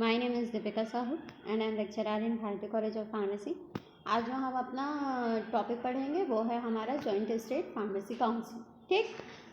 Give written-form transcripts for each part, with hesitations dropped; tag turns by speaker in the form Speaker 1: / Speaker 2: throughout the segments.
Speaker 1: My name is Deepika Sahu and I am lecturer in Bharati college of pharmacy. आज जो हम अपना टॉपिक पढ़ेंगे वो है हमारा जॉइंट स्टेट फार्मेसी काउंसिल। ठीक,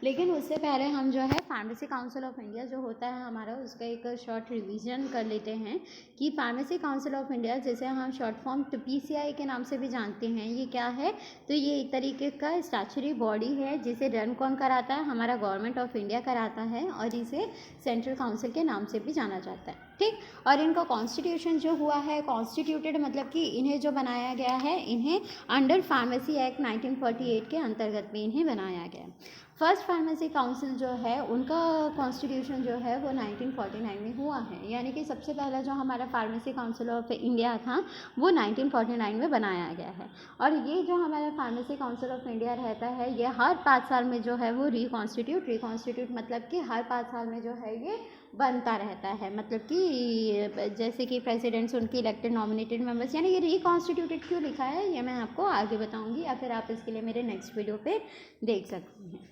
Speaker 1: लेकिन उससे पहले हम जो है फार्मेसी काउंसिल ऑफ इंडिया जो होता है हमारा, उसका एक शॉर्ट रिवीजन कर लेते हैं कि फार्मेसी काउंसिल ऑफ इंडिया, जिसे हम शॉर्ट फॉर्म PCI के नाम से भी जानते हैं, ये क्या है। तो ये एक तरीके का स्टैचुटरी बॉडी है जिसे रन कौन कराता है, हमारा गवर्नमेंट ऑफ इंडिया कराता है, और इसे सेंट्रल काउंसिल के नाम से भी जाना जाता है। ठीक, और इनका कॉन्स्टिट्यूशन जो हुआ है, कॉन्स्टिट्यूटेड मतलब कि इन्हें जो बनाया गया है, इन्हें अंडर फार्मेसी एक्ट 1948 के अंतर्गत में इन्हें बनाया गया है। फर्स्ट फार्मेसी काउंसिल जो है उनका कॉन्स्टिट्यूशन जो है वो 1949 में हुआ है, यानी कि सबसे पहला जो हमारा फार्मेसी काउंसिल ऑफ इंडिया था वो 1949 में बनाया गया है। और ये जो हमारा फार्मेसी काउंसिल ऑफ इंडिया रहता है, ये हर 5 साल में जो है वो रिकॉन्स्टिट्यूट मतलब कि हर 5 साल में जो है ये बनता रहता है। मतलब कि जैसे कि प्रेसिडेंट्स उनकी इलेक्टेड नॉमिनेटेड मेंबर्स, यानी ये रिकॉन्स्टिट्यूटेड क्यों लिखा है ये मैं आपको आगे बताऊंगी, या फिर आप इसके लिए मेरे नेक्स्ट वीडियो पे देख सकते हैं।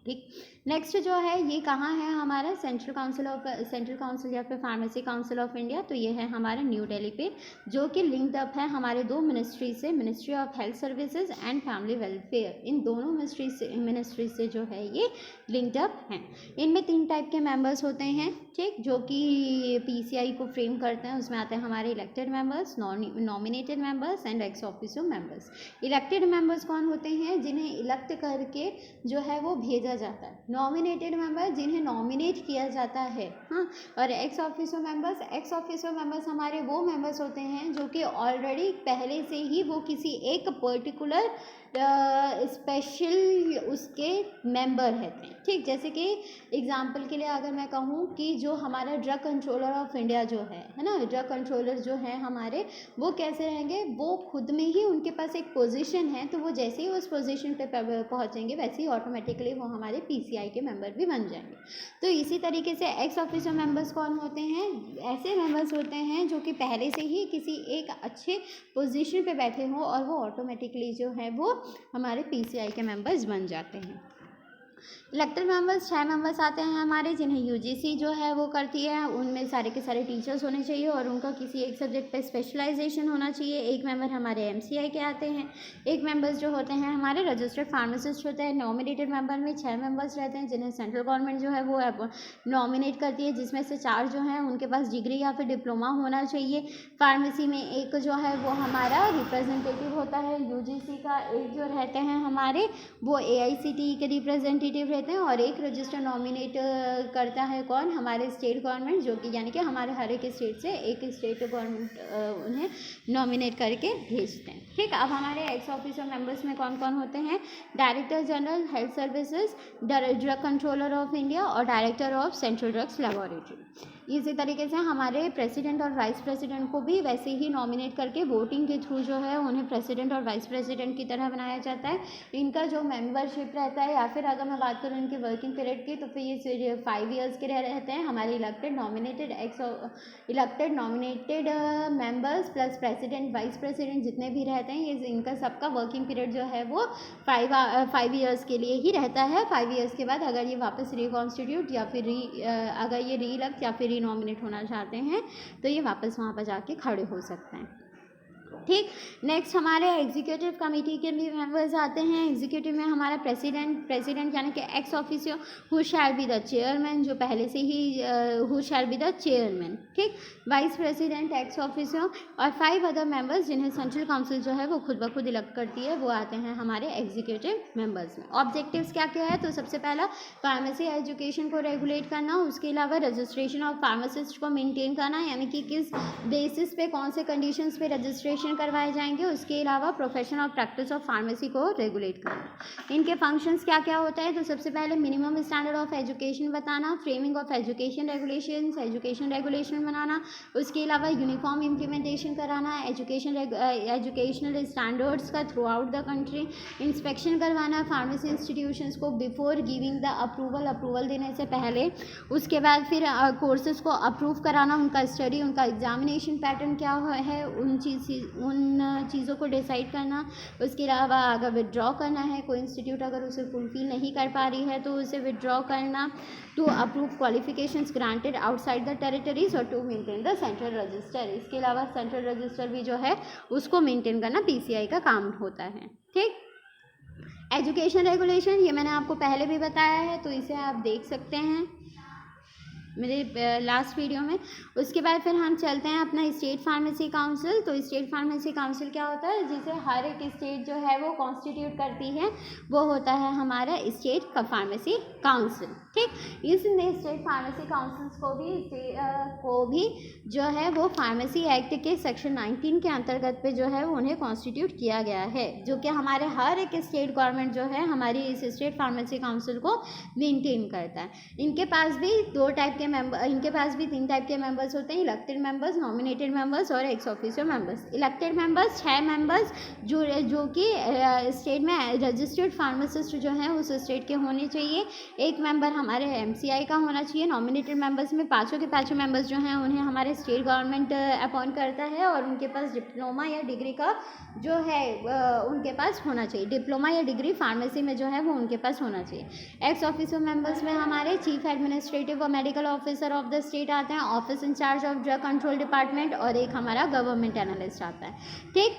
Speaker 1: ठीक, नेक्स्ट जो है ये कहाँ है हमारा सेंट्रल काउंसिल या फिर फार्मेसी काउंसिल ऑफ इंडिया। तो ये है हमारा न्यू दिल्ली पे, जो कि लिंक्ड अप है हमारे 2 मिनिस्ट्री से, ministry of health services and family welfare. इन दोनों मिनिस्ट्री से जो है ये लिंक्ड अप हैं। इनमें 3 टाइप के मेंबर्स होते हैं, ठीक, जो कि PCI को फ्रेम करते हैं। उसमें आते हैं हमारे elected members, nominated members and ex officio members. Elected members कौन होते हैं? जिन्हें इलेक्ट करके जो है वो भेजा जाता है। नॉमिनेटेड मेंबर, जिन्हें नॉमिनेट किया जाता है, हाँ। और एक्स ऑफिशियो मेंबर्स हमारे वो मेंबर्स होते हैं जो कि ऑलरेडी पहले से ही वो किसी एक पर्टिकुलर स्पेशल उसके मेंबर रहते हैं। ठीक, जैसे कि एग्जांपल के लिए अगर मैं कहूँ कि जो हमारा ड्रग कंट्रोलर ऑफ इंडिया जो है ना, ड्रग कंट्रोलर जो है हमारे, वो कैसे रहेंगे, वो खुद में ही उनके पास एक पोजीशन है, तो वो जैसे ही उस पोजीशन पे पहुँचेंगे वैसे ही ऑटोमेटिकली वो हमारे PCI के मेंबर भी बन जाएंगे। तो इसी तरीके से एक्स ऑफिशियो मेंबर्स कौन होते हैं? ऐसे मेंबर्स होते हैं जो कि पहले से ही किसी एक अच्छे पोजीशन पे बैठे हों और वो ऑटोमेटिकली जो है वो हमारे PCI के मेंबर्स बन जाते हैं। इलेक्टेड मेंबर्स 6 मेंबर्स आते हैं हमारे, जिन्हें UGC जो है वो करती है। उनमें सारे के सारे टीचर्स होने चाहिए और उनका किसी एक सब्जेक्ट पे स्पेशलाइजेशन होना चाहिए। एक मेंबर हमारे MCI के आते हैं। एक मेंबर्स जो होते हैं हमारे रजिस्टर्ड फार्मासिस्ट होते हैं। नॉमिनेटेड मेंबर में 6 मेंबर्स रहते हैं, जिन्हें सेंट्रल गवर्नमेंट जो है वो नॉमिनेट करती है, जिसमें से 4 जो हैं उनके पास डिग्री या फिर डिप्लोमा होना चाहिए फार्मेसी में। एक जो है वो हमारा रिप्रेजेंटेटिव होता है UGC का। एक जो रहते हैं हमारे वो AICTE के रिप्रेजेंटेटिव रहते हैं, और एक रजिस्टर नॉमिनेट करता है कौन? हमारे स्टेट गवर्नमेंट, जो कि यानी कि हमारे हर एक स्टेट से एक स्टेट गवर्नमेंट उन्हें नॉमिनेट करके भेजते हैं। ठीक, अब हमारे एक्स ऑफिशियो मेंबर्स में कौन कौन होते हैं? Director general health services, drug controller of India और director of central drugs laboratory. इसी तरीके से हमारे प्रेसिडेंट और वाइस प्रेसिडेंट को भी वैसे ही नॉमिनेट करके वोटिंग के थ्रू जो है उन्हें प्रेसिडेंट और वाइस प्रेसिडेंट की तरह बनाया जाता है। इनका जो मेंबरशिप रहता है, या फिर अगर मैं बात करूँ इनके वर्किंग पीरियड की, तो फिर ये 5 ईयर्स के रहते हैं। हमारे elected nominated members plus president vice president जितने भी रहते हैं, ये इनका सबका वर्किंग पीरियड जो है वो 5 ईयर्स के लिए ही रहता है। 5 ईयर्स के बाद अगर ये वापस रिकॉन्स्टिट्यूट या फिर अगर ये रीइलेक्ट या फिर रीनॉमिनेट होना चाहते हैं तो ये वापस वहाँ पर जाके खड़े हो सकते हैं। ठीक, नेक्स्ट हमारे एग्जीक्यूटिव कमेटी के भी मेंबर्स आते हैं। एग्जीक्यूटिव में हमारा प्रेसिडेंट यानी कि ex officio who shall be the chairman, जो पहले से he who shall be the chairman. ठीक, वाइस प्रेसिडेंट एक्स ऑफिशियो और 5 अदर मेंबर्स जिन्हें सेंट्रल काउंसिल जो है वो खुद ब खुद इलेक्ट करती है, वो आते हैं हमारे एग्जीक्यूटिव मेंबर्स में। ऑब्जेक्टिव्स क्या क्या है? तो सबसे पहला फार्मेसी एजुकेशन को रेगुलेट करना, उसके अलावा रजिस्ट्रेशन ऑफ फार्मासिस्ट को मेनटेन करना, यानी कि किस बेसिस पे कौन से कंडीशंस पे रजिस्ट्रेशन करवाए जाएंगे। उसके अलावा profession of practice of pharmacy को रेगुलेट करना। इनके फंक्शंस क्या क्या होता है? तो सबसे पहले मिनिमम स्टैंडर्ड ऑफ एजुकेशन बताना, फ्रेमिंग ऑफ एजुकेशन रेगुलेशन बनाना, उसके अलावा यूनिफॉर्म इम्प्लीमेंटेशन कराना, एजुकेशनल स्टैंडर्ड्स का through out the country, inspection करवाना फार्मेसी इंस्टीट्यूशंस को बिफोर गिविंग द अप्रूवल देने से पहले। उसके बाद फिर कोर्सेज को अप्रूव कराना, उनका स्टडी, उनका एग्जामिनेशन पैटर्न क्या है, उन चीज़ों को डिसाइड करना। उसके अलावा अगर विड्रॉ करना है, कोई इंस्टीट्यूट अगर उसे फुलफिल नहीं कर पा रही है तो उसे विड्रॉ करना, to approve qualifications granted outside the territories और to maintain the central register. इसके अलावा सेंट्रल रजिस्टर भी जो है उसको मेंटेन करना PCI का काम होता है। ठीक, एजुकेशन रेगुलेशन ये मैंने आपको पहले भी बताया है, तो इसे आप देख सकते हैं मेरे लास्ट वीडियो में। उसके बाद फिर हम चलते हैं अपना स्टेट फार्मेसी काउंसिल। तो स्टेट फार्मेसी काउंसिल क्या होता है, जिसे हर एक स्टेट जो है वो कॉन्स्टिट्यूट करती है, वो होता है हमारा स्टेट फार्मेसी काउंसिल। ठीक, इस स्टेट फार्मेसी काउंसिल्स को भी जो है वो फार्मेसी एक्ट के सेक्शन 19 के अंतर्गत पे जो है वो उन्हें कॉन्स्टिट्यूट किया गया है, जो कि हमारे हर एक स्टेट गवर्नमेंट जो है हमारी इस स्टेट फार्मेसी काउंसिल को मेंटेन करता है। इनके पास भी इनके पास भी 3 टाइप के मेंबर्स होते हैं, इलेक्टेड मेंबर्स, नॉमिनेटेड मेंबर्स और ex officio members. Elected members 6 members जो कि स्टेट में रजिस्टर्ड फार्मासिस्ट जो हैं उस स्टेट के होने चाहिए। 1 मेंबर हमारे MCI का होना चाहिए। नॉमिनेटेड मेंबर्स में 5 के 5 मेंबर्स जो हैं उन्हें हमारे स्टेट गवर्नमेंट अपॉइंट करता है और उनके पास डिप्लोमा या डिग्री का जो है उनके पास होना चाहिए। डिप्लोमा या डिग्री फार्मेसी में जो है वो उनके पास होना चाहिए। एक्स ऑफिसर मेंबर्स में हमारे चीफ एडमिनिस्ट्रेटिव और medical officer of the state आते हैं, office in charge of drug control department, और एक हमारा गवर्नमेंट एनालिस्ट आता है। ठीक,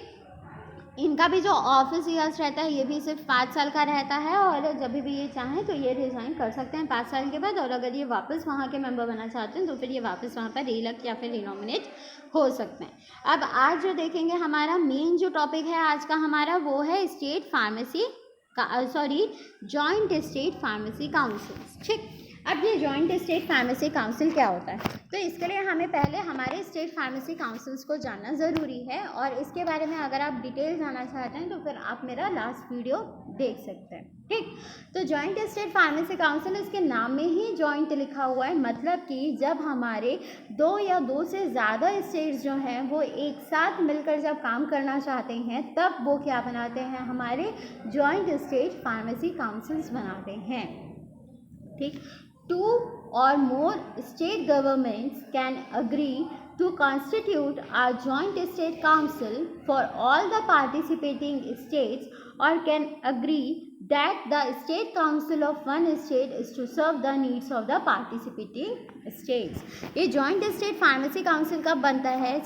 Speaker 1: इनका भी जो ऑफिस ईयर्स रहता है ये भी सिर्फ 5 साल का रहता है, और जब भी ये चाहें तो ये रिज़ाइन कर सकते हैं 5 साल के बाद, और अगर ये वापस वहाँ के मेंबर बनना चाहते हैं तो फिर ये वापस वहाँ पर रीइलेक्ट या फिर रिनॉमिनेट हो सकते हैं। अब आज जो देखेंगे हमारा मेन जो टॉपिक है आज का हमारा, वो है state pharmacy joint state pharmacy council. ठीक, अब ये जॉइंट स्टेट फार्मेसी काउंसिल क्या होता है, तो इसके लिए हमें पहले हमारे स्टेट फार्मेसी काउंसिल्स को जानना ज़रूरी है, और इसके बारे में अगर आप डिटेल जानना चाहते हैं तो फिर आप मेरा लास्ट वीडियो देख सकते हैं। ठीक, तो जॉइंट स्टेट फार्मेसी काउंसिल, इसके नाम में ही जॉइंट लिखा हुआ है, मतलब कि जब हमारे 2 या 2 से ज़्यादा स्टेट्स जो हैं वो एक साथ मिलकर जब काम करना चाहते हैं तब वो क्या बनाते हैं, हमारे जॉइंट स्टेट फार्मेसी काउंसिल्स बनाते हैं। ठीक, 2 or more state governments can agree to constitute a joint state council for all the participating states, or can agree that the state council of one state is to serve the needs of the participating states। ये joint state pharmacy council कब बनता है,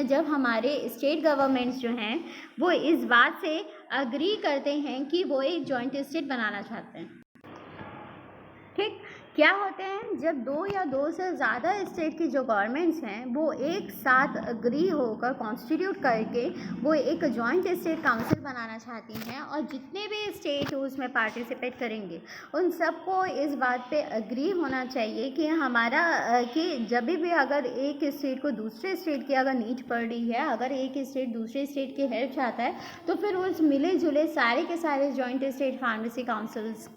Speaker 1: जब हमारे state governments जो हैं वो इस बात से अग्री करते हैं कि वो एक joint state बनाना चाहते हैं। ठीक, क्या होते हैं, जब 2 या 2 से ज़्यादा स्टेट की जो गवर्नमेंट्स हैं वो एक साथ अग्री होकर कॉन्स्टिट्यूट करके वो एक जॉइंट स्टेट काउंसिल बनाना चाहती हैं, और जितने भी स्टेट उसमें पार्टिसिपेट करेंगे उन सबको इस बात पे अग्री होना चाहिए कि हमारा कि जब भी अगर एक स्टेट को दूसरे स्टेट की अगर नीड पड़ रही है, अगर एक स्टेट दूसरे स्टेट की हेल्प चाहता है तो फिर उस मिले जुले सारे के सारे जॉइंट स्टेट फार्मेसी काउंसिल्स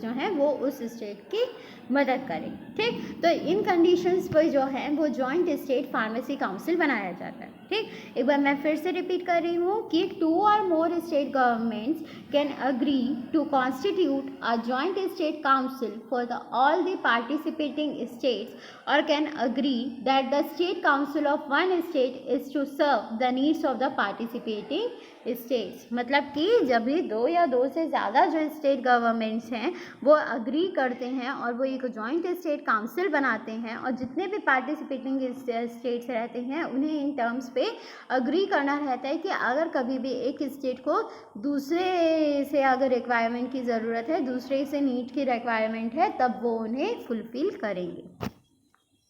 Speaker 1: जो हैं वो उस स्टेट की मदद करें। ठीक, तो इन कंडीशंस पर जो है वो जॉइंट स्टेट फार्मेसी काउंसिल बनाया जाता है। ठीक, एक बार मैं फिर से रिपीट कर रही हूँ कि 2 or more state governments can agree to constitute a joint state council for all the participating states, और can agree that the state council of one state is to serve the needs of the participating states. मतलब कि जब भी 2 या 2 से ज़्यादा जो state governments हैं वो अग्री करते हैं और वो एक जॉइंट स्टेट काउंसिल बनाते हैं, और जितने भी पार्टिसिपेटिंग स्टेट्स रहते हैं उन्हें इन टर्म्स पे अग्री करना रहता है कि अगर कभी भी एक स्टेट को दूसरे से अगर रिक्वायरमेंट की ज़रूरत है, दूसरे से नीड की रिक्वायरमेंट है, तब वो उन्हें फुलफिल करेंगे।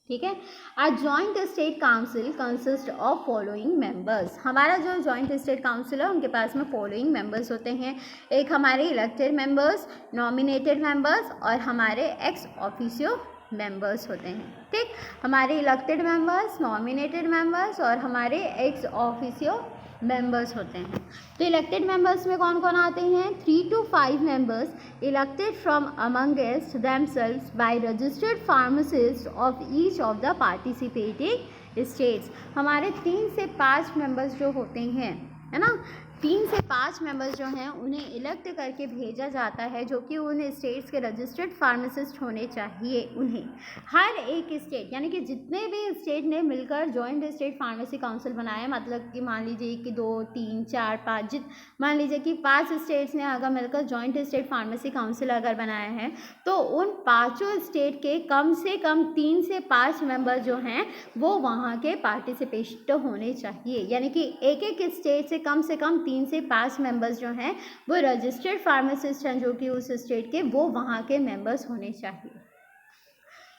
Speaker 1: ठीक है, a joint state council consist of following members. हमारा जो जॉइंट स्टेट काउंसिल है उनके पास में फॉलोइंग मेंबर्स होते हैं, एक हमारे इलेक्टेड मेंबर्स, नॉमिनेटेड मेंबर्स और हमारे एक्स ऑफिशियो मेंबर्स होते हैं। ठीक, हमारे इलेक्टेड मेंबर्स, नॉमिनेटेड मेंबर्स और हमारे एक्स ऑफिशियो मेंबर्स होते हैं। तो इलेक्टेड मेंबर्स में कौन कौन आते हैं, 3 to 5 members elected from amongst themselves by registered pharmacist of each of the participating states. हमारे 3 से 5 मेंबर्स जो होते हैं, है ना, 3 से 5 मेंबर्स जो हैं उन्हें इलेक्ट करके भेजा जाता है, जो कि उन स्टेट्स के रजिस्टर्ड फार्मासिस्ट होने चाहिए। उन्हें हर एक स्टेट यानी कि जितने भी स्टेट ने मिलकर जॉइंट स्टेट फार्मेसी काउंसिल बनाया, मतलब कि मान लीजिए कि 2, 3, 4, 5 मान लीजिए कि 5 स्टेट्स ने अगर मिलकर जॉइंट स्टेट फार्मेसी काउंसिल अगर बनाया है, तो उन 5 स्टेट के कम से कम 3 से 5 मेंबर जो हैं वो वहाँ के पार्टिसिपेट होने चाहिए। यानी कि एक एक स्टेट से कम 3 से 5 मेंबर्स जो हैं वो रजिस्टर्ड फार्मासिस्ट हैं, जो कि उस स्टेट के, वो वहाँ के मेंबर्स होने चाहिए।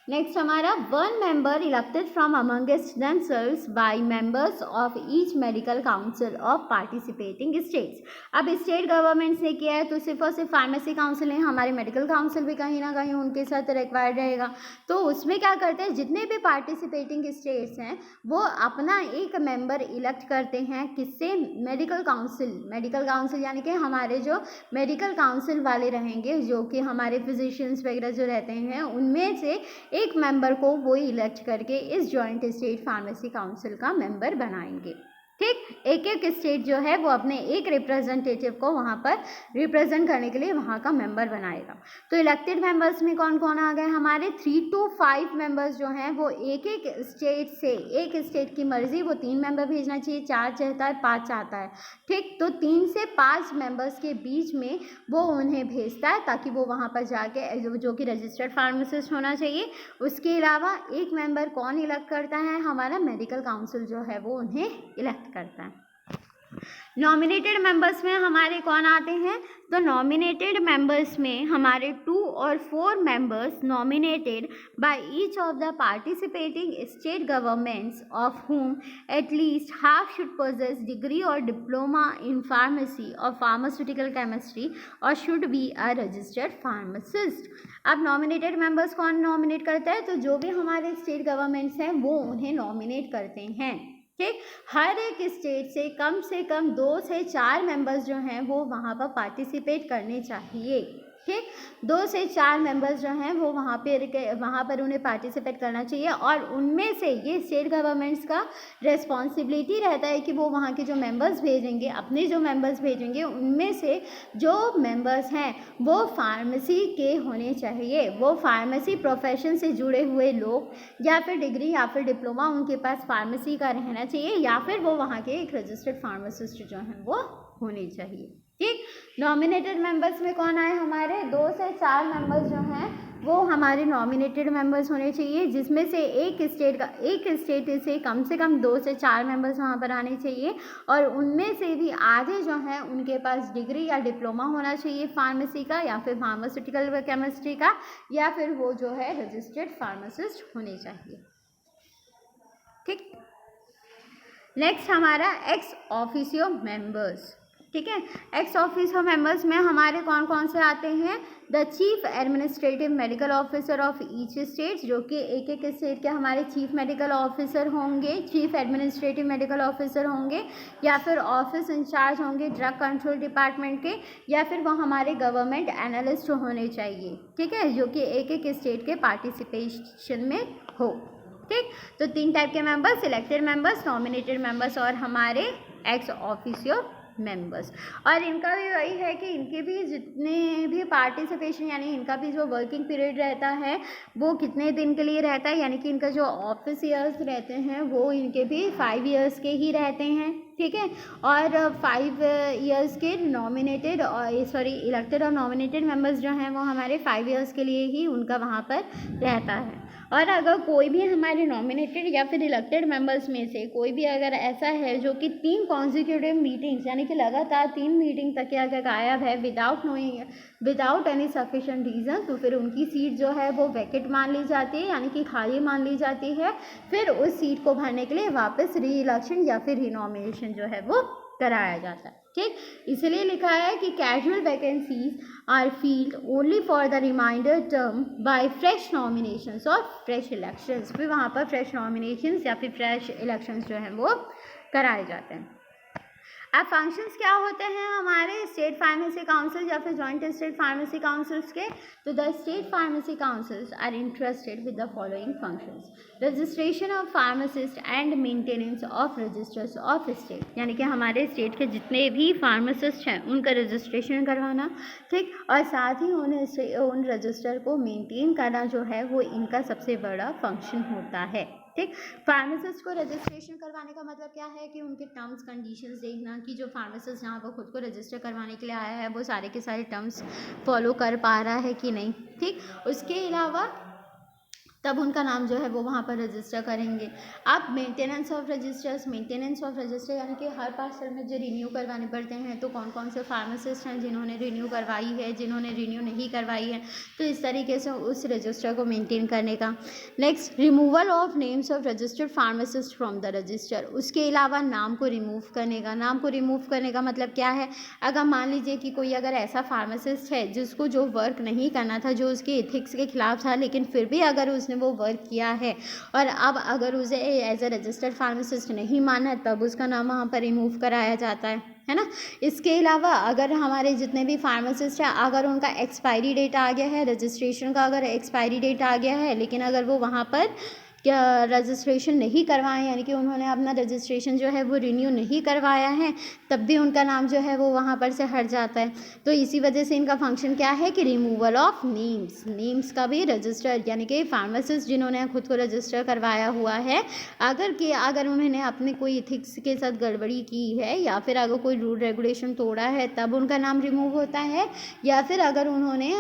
Speaker 1: नेक्स्ट हमारा 1 member elected from amongst themselves by members of each medical council of participating states. अब स्टेट गवर्नमेंट्स ने किया है तो सिर्फ और सिर्फ फार्मेसी काउंसिल नहीं, हमारे मेडिकल काउंसिल भी कहीं ना कहीं उनके साथ रिक्वायर्ड रहेगा। तो उसमें क्या करते हैं, जितने भी पार्टिसिपेटिंग स्टेट्स हैं वो अपना एक मेंबर इलेक्ट करते हैं। किससे? मेडिकल काउंसिल यानी कि हमारे जो मेडिकल काउंसिल वाले रहेंगे, जो कि हमारे फिजिशियंस वगैरह जो रहते हैं, उनमें से एक मेंबर को वो इलेक्ट करके इस जॉइंट स्टेट फार्मेसी काउंसिल का मेंबर बनाएंगे। ठीक, एक एक स्टेट जो है वो अपने एक रिप्रेजेंटेटिव को वहाँ पर रिप्रेजेंट करने के लिए वहाँ का मेंबर बनाएगा। तो इलेक्टेड मेंबर्स में कौन कौन आ गए हमारे? 3 to 5 मेंबर्स जो हैं वो एक एक स्टेट से, एक स्टेट की मर्जी वो 3 मेंबर भेजना चाहिए, 4 चाहता है, 5 चाहता है। ठीक, तो 3 से 5 मेंबर्स के बीच में वो उन्हें भेजता है, ताकि वो वहाँ पर जाके जो कि रजिस्टर्ड फार्मासिस्ट होना चाहिए। उसके अलावा एक मेंबर कौन इलेक्ट करता है? हमारा मेडिकल काउंसिल जो है वो उन्हें इलेक्ट करता है। नॉमिनेटेड मेंबर्स में हमारे कौन आते हैं? तो नॉमिनेटेड मेंबर्स में हमारे 2 और 4 members nominated by each of the participating state governments of whom at least half should possess degree or diploma in pharmacy or pharmaceutical chemistry or should be a registered pharmacist। अब nominated members कौन nominate करता है? तो जो भी हमारे state governments हैं वो उन्हें नॉमिनेट करते हैं। ठीक, हर एक स्टेट से कम 2 से 4 मेंबर्स जो हैं वो वहाँ पर पार्टिसिपेट करने चाहिए। ठीक, 2 से 4 मेंबर्स जो हैं वो वहाँ पर उन्हें पार्टिसिपेट करना चाहिए। और उनमें से ये स्टेट गवर्नमेंट्स का रिस्पॉन्सिबिलिटी रहता है कि वो वहाँ के जो मेंबर्स भेजेंगे, अपने जो मेंबर्स भेजेंगे, उनमें से जो मेंबर्स हैं वो फार्मेसी के होने चाहिए। वो फार्मेसी प्रोफेशन से जुड़े हुए लोग, या फिर डिग्री या फिर डिप्लोमा उनके पास फार्मेसी का रहना चाहिए, या फिर वो वहाँ के एक रजिस्टर्ड फार्मासिस्ट जो हैं वो होने चाहिए। ठीक, नॉमिनेटेड मेंबर्स में कौन आए हमारे? 2 से 4 मेंबर्स जो हैं वो हमारे नॉमिनेटेड मेंबर्स होने चाहिए, जिसमें से एक स्टेट से कम 2 से 4 मेंबर्स वहाँ पर आने चाहिए। और उनमें से भी आधे जो हैं उनके पास डिग्री या डिप्लोमा होना चाहिए फार्मेसी का, या फिर फार्मास्यूटिकल केमिस्ट्री का, या फिर वो जो है रजिस्टर्ड फार्मासिस्ट होने चाहिए। ठीक, नेक्स्ट हमारा एक्स ऑफिशियो मेंबर्स। ठीक है, एक्स ऑफिशियो मेंबर्स में हमारे कौन कौन से आते हैं? The chief administrative medical officer of each state, जो कि एक एक स्टेट के हमारे चीफ मेडिकल ऑफिसर होंगे, चीफ एडमिनिस्ट्रेटिव मेडिकल ऑफिसर होंगे, या फिर ऑफिस इंचार्ज होंगे ड्रग कंट्रोल डिपार्टमेंट के, या फिर वो हमारे गवर्नमेंट एनालिस्ट होने चाहिए। ठीक है, जो कि एक एक स्टेट के पार्टिसिपेशन में हो। ठीक, तो 3 टाइप के members, elected members, nominated members और हमारे एक्स ऑफिशियो मेंबर्स। और इनका भी वही है कि इनके भी जितने भी पार्टिसिपेशन, यानी इनका भी जो वर्किंग पीरियड रहता है वो कितने दिन के लिए रहता है, यानी कि इनका जो ऑफिस ईयर्स रहते हैं वो इनके भी 5 ईयर्स के ही रहते हैं। ठीक है, और 5 ईयर्स के नॉमिनेटेड और इलेक्टेड और नॉमिनेटेड मेंबर्स जो हैं वो हमारे 5 ईयर्स के लिए ही उनका वहाँ पर रहता है। और अगर कोई भी हमारे नॉमिनेटेड या फिर इलेक्टेड मेंबर्स में से कोई भी अगर ऐसा है जो कि 3 कॉन्जिक्यूटिव मीटिंग्स, यानी कि लगातार 3 मीटिंग तक अगर गायब है विदाउट एनी सफिशिएंट रीज़न, तो फिर उनकी सीट जो है वो वैकेंट मान ली जाती है, यानी कि खाली मान ली जाती है। फिर उस सीट को भरने के लिए वापस री इलेक्शन या फिर रिनॉमिनेशन जो है वो कराया जाता है। ठीक, इसलिए लिखा है कि casual vacancies are filled only for the remainder term by fresh nominations और फ्रेश इलेक्शंस। फिर वहाँ पर फ्रेश नॉमिनेशंस या फिर फ्रेश इलेक्शंस जो हैं वो कराए जाते हैं। अब फंक्शंस क्या होते हैं हमारे स्टेट फार्मेसी काउंसिल या फिर जॉइंट स्टेट फार्मेसी काउंसिल्स के? तो the state pharmacy councils are interested with the following functions: registration of pharmacist and maintenance of registers of state, यानी कि हमारे स्टेट के जितने भी फार्मासिस्ट हैं उनका रजिस्ट्रेशन करवाना, ठीक, और साथ ही उन रजिस्टर को मेंटेन करना जो है वो इनका सबसे बड़ा फंक्शन होता है, ठीक। फार्मासिस्ट को रजिस्ट्रेशन करवाने का मतलब क्या है कि उनके टर्म्स कंडीशंस देखना कि जो फार्मासिस्ट जहाँ पर खुद को रजिस्टर करवाने के लिए आया है वो सारे के सारे टर्म्स फॉलो कर पा रहा है कि नहीं, ठीक। उसके अलावा तब उनका नाम जो है वो वहाँ पर रजिस्टर करेंगे। अब मेंटेनेंस ऑफ रजिस्टर यानी कि हर 5 साल में जो रिन्यू करवाने पड़ते हैं, तो कौन कौन से फार्मासिस्ट हैं जिन्होंने रिन्यू करवाई है, जिन्होंने रिन्यू नहीं करवाई है, तो इस तरीके से उस रजिस्टर को मेंटेन करने का। Next, removal of names of registered pharmacist from the register, उसके अलावा नाम को रिमूव करने का। नाम को रिमूव करने का मतलब क्या है? अगर मान लीजिए कि कोई अगर ऐसा फार्मासिस्ट है जिसको जो वर्क नहीं करना था, जो उसके एथिक्स के खिलाफ था, लेकिन फिर भी अगर उसने वो वर्क किया है और अब अगर उसे एज ए रजिस्टर्ड फार्मासिस्ट नहीं माना, तब उसका नाम वहाँ पर रिमूव कराया जाता है ना। इसके अलावा अगर हमारे जितने भी फार्मासिस्ट हैं, अगर उनका एक्सपायरी डेट आ गया है, रजिस्ट्रेशन का अगर एक्सपायरी डेट आ गया है, लेकिन अगर वो वहाँ पर क्या रजिस्ट्रेशन नहीं करवाएं, यानी कि उन्होंने अपना रजिस्ट्रेशन जो है वो रिन्यू नहीं करवाया है, तब भी उनका नाम जो है वो वहाँ पर से हट जाता है। तो इसी वजह से इनका फंक्शन क्या है कि रिमूवल ऑफ नेम्स का भी रजिस्टर, यानी कि फार्मासिस्ट जिन्होंने खुद को रजिस्टर करवाया हुआ है, अगर उन्होंने अपने कोई इथिक्स के साथ गड़बड़ी की है या फिर अगर कोई रूल रेगुलेशन तोड़ा है, तब उनका नाम रिमूव होता है, या फिर अगर उन्होंने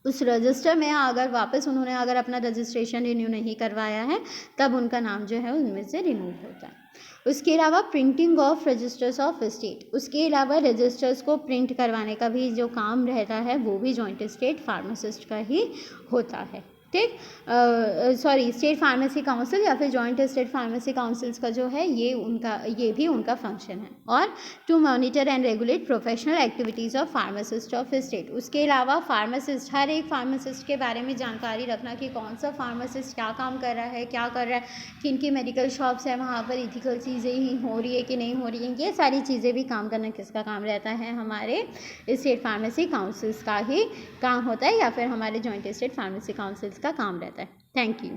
Speaker 1: उस रजिस्टर में उन्होंने अगर अपना रजिस्ट्रेशन रिन्यू नहीं करवाया है, तब उनका नाम जो है उनमें से रिमूव होता है। उसके अलावा printing of registers of state, उसके अलावा रजिस्टर्स को प्रिंट करवाने का भी जो काम रहता है वो भी जॉइंट स्टेट फार्मासिस्ट का ही होता है, ठीक। स्टेट फार्मेसी काउंसिल या फिर जॉइंट स्टेट फार्मेसी काउंसिल्स का जो है ये भी उनका फंक्शन है। और to monitor and regulate professional activities of pharmacist of state, उसके अलावा फार्मासिस्ट, हर एक फार्मासिस्ट के बारे में जानकारी रखना कि कौन सा फार्मासिस्ट क्या काम कर रहा है, क्या कर रहा है, किन की मेडिकल शॉप्स है, वहाँ पर इथिकल चीज़ें ही हो रही है कि नहीं हो रही हैं, ये सारी चीज़ें भी काम करना किसका काम रहता है? हमारे स्टेट फार्मेसी काउंसिल्स का ही काम होता है, या फिर हमारे जॉइंट स्टेट फार्मेसी काउंसिल्स का काम रहता है। Thank you.